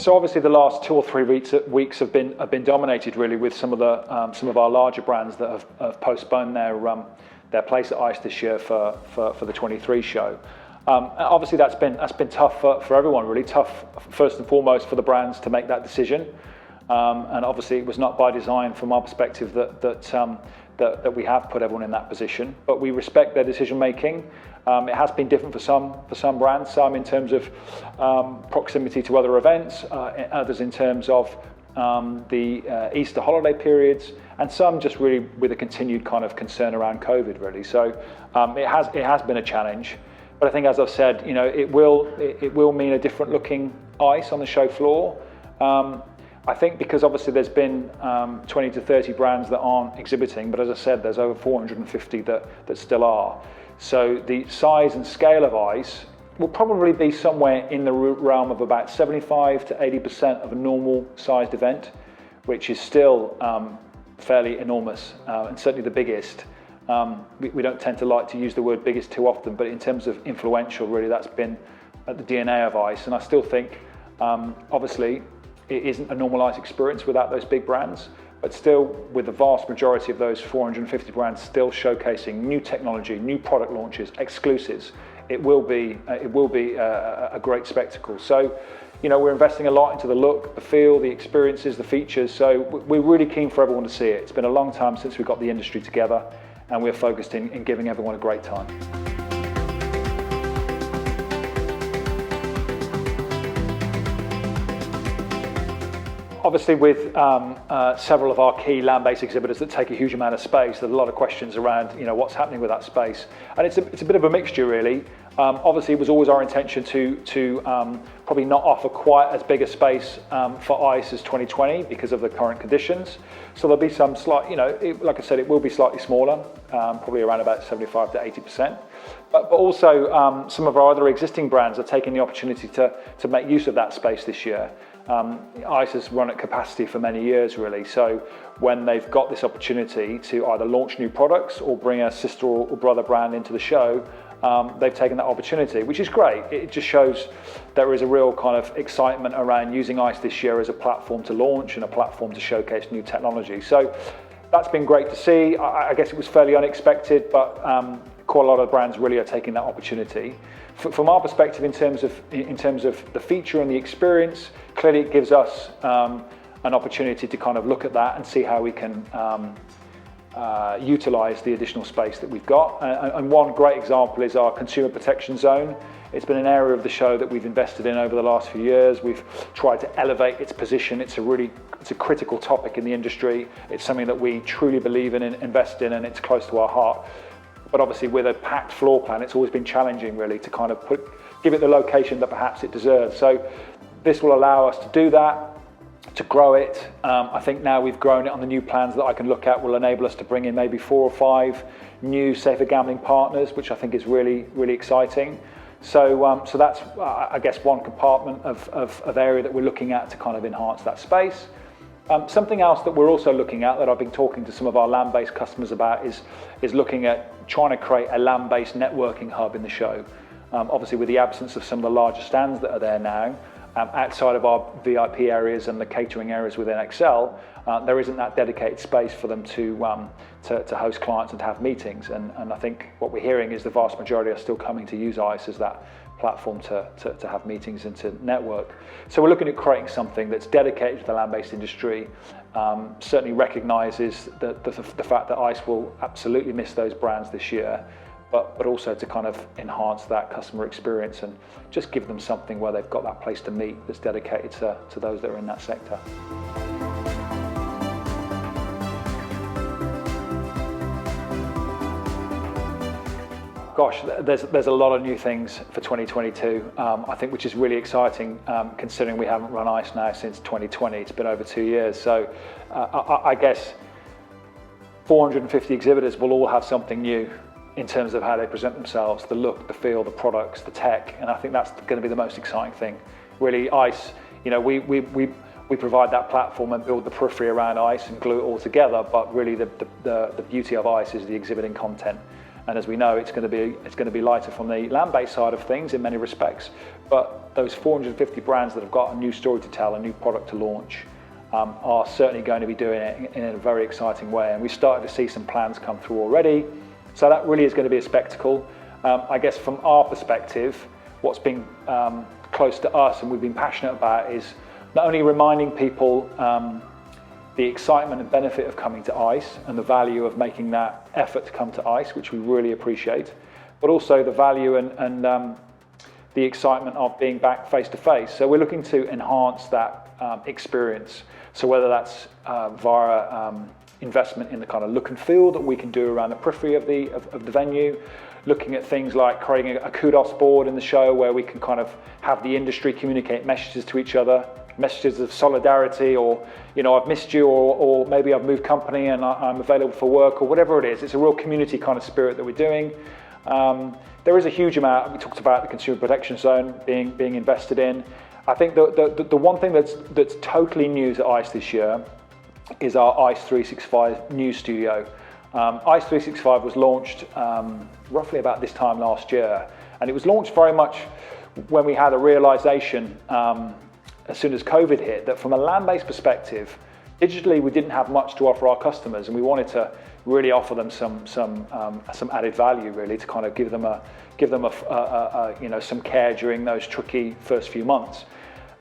So obviously the last 2 or 3 weeks have been dominated really with some of our larger brands that have postponed their place at ICE this year for the 23 show. Obviously that's been tough for everyone, really tough first and foremost for the brands to make that decision. And obviously it was not by design from our perspective that we have put everyone in that position, but we respect their decision making. It has been different for some brands, some in terms of proximity to other events, others in terms of the Easter holiday periods, and some just really with a continued kind of concern around COVID, really. So it has been a challenge, but I think, as I've said, it will mean a different looking ICE on the show floor. I think because obviously there's been 20 to 30 brands that aren't exhibiting, but as I said, there's over 450 that still are. So the size and scale of ICE will probably be somewhere in the realm of about 75 to 80% of a normal sized event, which is still fairly enormous, and certainly the biggest. We don't tend to like to use the word biggest too often, but in terms of influential, really that's been at the DNA of ICE. And I still think, obviously, it isn't a normalised experience without those big brands, but still with the vast majority of those 450 brands still showcasing new technology, new product launches, exclusives, it will be a great spectacle. So, we're investing a lot into the look, the feel, the experiences, the features. So we're really keen for everyone to see it. It's been a long time since we got the industry together, and we're focused in giving everyone a great time. Obviously, with several of our key land-based exhibitors that take a huge amount of space, there's a lot of questions around, what's happening with that space, and it's a bit of a mixture, really. Obviously, it was always our intention to probably not offer quite as big a space for ICE as 2020 because of the current conditions. So there'll be some slight, like I said, it will be slightly smaller, probably around about 75 to 80%. But also, some of our other existing brands are taking the opportunity to make use of that space this year. ICE has run at capacity for many years, really. So when they've got this opportunity to either launch new products or bring a sister or brother brand into the show, they've taken that opportunity, which is great. It just shows there is a real kind of excitement around using ICE this year as a platform to launch and a platform to showcase new technology. So that's been great to see. I guess it was fairly unexpected, but quite a lot of brands really are taking that opportunity. From our perspective, in terms of the feature and the experience, clearly it gives us an opportunity to kind of look at that and see how we can utilize the additional space that we've got. And one great example is our consumer protection zone. It's been an area of the show that we've invested in over the last few years. We've tried to elevate its position. It's a critical topic in the industry. It's something that we truly believe in and invest in, and it's close to our heart. But obviously with a packed floor plan, it's always been challenging really to kind of give it the location that perhaps it deserves. So this will allow us to do that, to grow it. I think now we've grown it on the new plans that I can look at will enable us to bring in maybe 4 or 5 new safer gambling partners, which I think is really, really exciting. So that's, I guess, one compartment of area that we're looking at to kind of enhance that space. Something else that we're also looking at that I've been talking to some of our land-based customers about is looking at trying to create a land-based networking hub in the show. Obviously with the absence of some of the larger stands that are there now, outside of our VIP areas and the catering areas within Excel, there isn't that dedicated space for them to host clients and to have meetings. And I think what we're hearing is the vast majority are still coming to use ICE as that platform to have meetings and to network. So we're looking at creating something that's dedicated to the land-based industry, certainly recognises the fact that ICE will absolutely miss those brands this year, but also to kind of enhance that customer experience and just give them something where they've got that place to meet that's dedicated to those that are in that sector. Gosh, there's a lot of new things for 2022, I think, which is really exciting, considering we haven't run ICE now since 2020. It's been over 2 years. So I guess 450 exhibitors will all have something new in terms of how they present themselves, the look, the feel, the products, the tech, and I think that's going to be the most exciting thing. Really, ICE, we provide that platform and build the periphery around ICE and glue it all together, but really the beauty of ICE is the exhibiting content. And as we know, it's going to be lighter from the land-based side of things in many respects, but those 450 brands that have got a new story to tell, a new product to launch, are certainly going to be doing it in a very exciting way. And we've started to see some plans come through already. So that really is going to be a spectacle. I guess from our perspective, what's been close to us and we've been passionate about is not only reminding people the excitement and benefit of coming to ICE and the value of making that effort to come to ICE, which we really appreciate, but also the value and the excitement of being back face to face. So we're looking to enhance that experience. So whether that's via investment in the kind of look and feel that we can do around the periphery of the venue, looking at things like creating a kudos board in the show where we can kind of have the industry communicate messages to each other, messages of solidarity, or, you know, I've missed you, or maybe I've moved company and I'm available for work, or whatever it is. It's a real community kind of spirit that we're doing. There is a huge amount. We talked about the consumer protection zone being invested in. I think the one thing that's totally new to ICE this year is our ICE365 new studio. ICE365 was launched roughly about this time last year, and it was launched very much when we had a realization as soon as COVID hit that from a land-based perspective, digitally we didn't have much to offer our customers, and we wanted to really offer them some added value, really, to kind of give them you know, some care during those tricky first few months.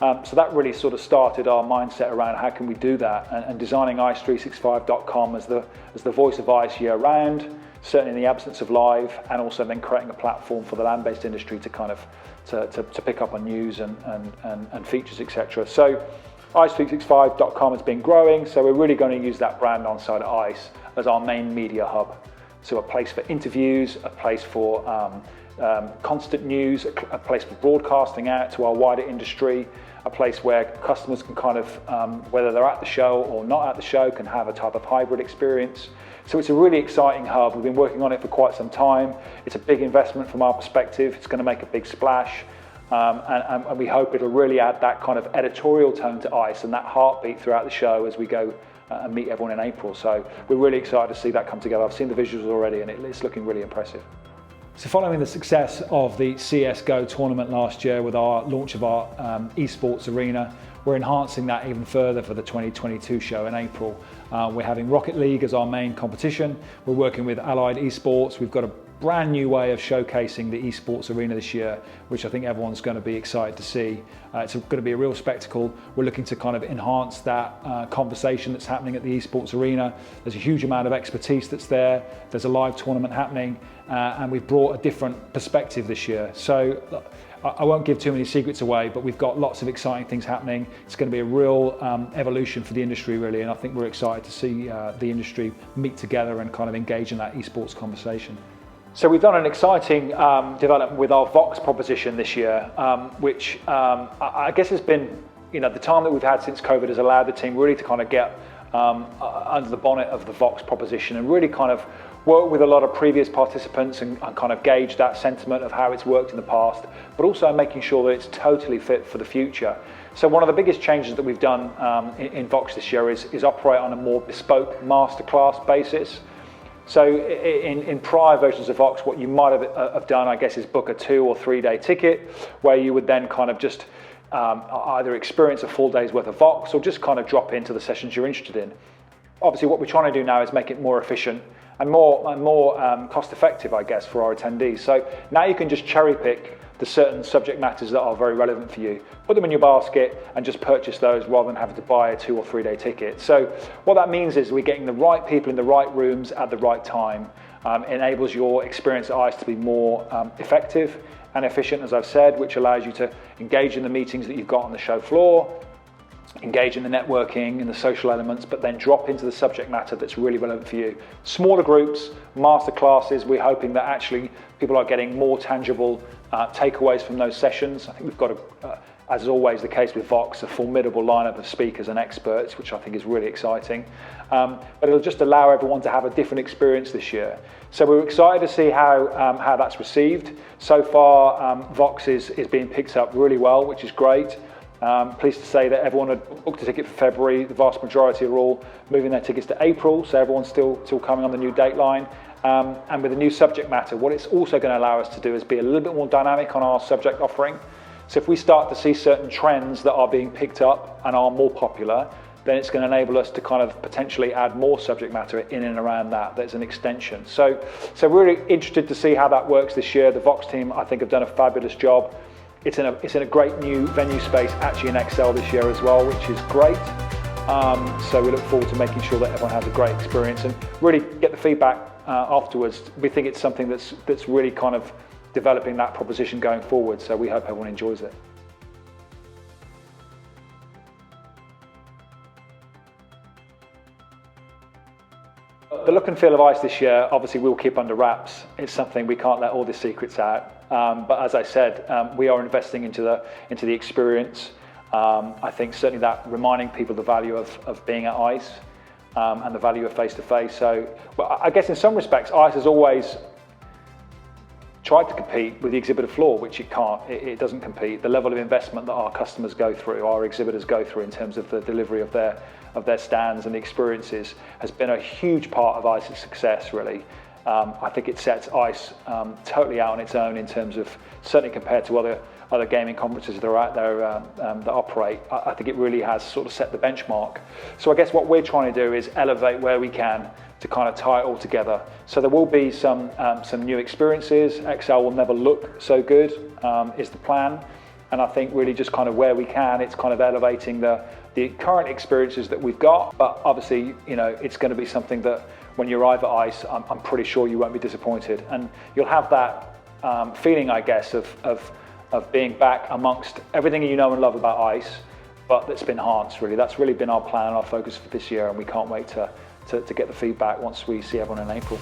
So that really sort of started our mindset around how can we do that, and designing ICE365.com as the voice of ICE year round, certainly in the absence of live, and also then creating a platform for the land-based industry to kind of to pick up on news and features, etc. So ICE365.com has been growing, so we're really going to use that brand on site at ICE as our main media hub. So a place for interviews, a place for constant news, a place for broadcasting out to our wider industry, a place where customers can kind of, whether they're at the show or not at the show, can have a type of hybrid experience. So it's a really exciting hub. We've been working on it for quite some time. It's a big investment from our perspective. It's going to make a big splash. And we hope it'll really add that kind of editorial tone to ICE and that heartbeat throughout the show as we go and meet everyone in April. So we're really excited to see that come together. I've seen the visuals already and it's looking really impressive. So following the success of the CSGO tournament last year with our launch of our Esports Arena, we're enhancing that even further for the 2022 show in April. We're having Rocket League as our main competition. We're working with Allied Esports. We've got a brand new way of showcasing the Esports Arena this year, which I think everyone's going to be excited to see. It's going to be a real spectacle. We're looking to kind of enhance that conversation that's happening at the Esports Arena. There's a huge amount of expertise that's there. There's a live tournament happening, and we've brought a different perspective this year. So I won't give too many secrets away, but we've got lots of exciting things happening. It's going to be a real evolution for the industry, really, and I think we're excited to see the industry meet together and kind of engage in that esports conversation. So we've done an exciting development with our VOX proposition this year, which I guess has been, you know, the time that we've had since COVID has allowed the team really to kind of get under the bonnet of the VOX proposition and really kind of work with a lot of previous participants and kind of gauge that sentiment of how it's worked in the past, but also making sure that it's totally fit for the future. So one of the biggest changes that we've done in VOX this year is operate on a more bespoke masterclass basis. So in prior versions of VOX, what you might have done, I guess, is book a 2 or 3 day ticket where you would then kind of just either experience a full day's worth of VOX or just kind of drop into the sessions you're interested in. Obviously, what we're trying to do now is make it more efficient and more cost effective, I guess, for our attendees. So now you can just cherry pick the certain subject matters that are very relevant for you, put them in your basket and just purchase those rather than having to buy a 2 or 3 day ticket. So what that means is we're getting the right people in the right rooms at the right time. Enables your experience at ICE to be more effective and efficient, as I've said, which allows you to engage in the meetings that you've got on the show floor, engage in the networking and the social elements, but then drop into the subject matter that's really relevant for you. Smaller groups, master classes, we're hoping that actually people are getting more tangible takeaways from those sessions. I think we've got, as is always the case with VOX, a formidable lineup of speakers and experts, which I think is really exciting. But it'll just allow everyone to have a different experience this year. So we're excited to see how that's received. So far, VOX is being picked up really well, which is great. Pleased to say that everyone had booked a ticket for February. The vast majority are all moving their tickets to April, so everyone's still coming on the new date line. And with the new subject matter, what it's also going to allow us to do is be a little bit more dynamic on our subject offering. So if we start to see certain trends that are being picked up and are more popular, then it's going to enable us to kind of potentially add more subject matter in and around that. There's an extension. So really interested to see how that works this year. The Vox team, I think, have done a fabulous job. It's in a great new venue space, actually in Excel this year as well, which is great. So we look forward to making sure that everyone has a great experience and really get the feedback afterwards. We think it's something that's really kind of developing that proposition going forward. So we hope everyone enjoys it. The look and feel of ICE this year, obviously we'll keep under wraps. It's something we can't let all the secrets out. But as I said, we are investing into the experience. I think certainly that reminding people the value of being at ICE and the value of face-to-face. So well, I guess in some respects, ICE has always tried to compete with the exhibitor floor, which it can't. It doesn't compete. The level of investment that our customers go through, our exhibitors go through in terms of the delivery of their stands and the experiences has been a huge part of ICE's success, really. I think it sets ICE totally out on its own in terms of, certainly compared to other gaming conferences that are out there that operate. I think it really has sort of set the benchmark. So I guess what we're trying to do is elevate where we can to kind of tie it all together. So there will be some new experiences. Excel will never look so good, is the plan. And I think really just kind of where we can, it's kind of elevating the current experiences that we've got. But obviously, you know, it's going to be something that when you arrive at ICE, I'm pretty sure you won't be disappointed. And you'll have that feeling, I guess, of being back amongst everything you know and love about ICE, but that's been enhanced, really. That's really been our plan, our focus for this year, and we can't wait to get the feedback once we see everyone in April.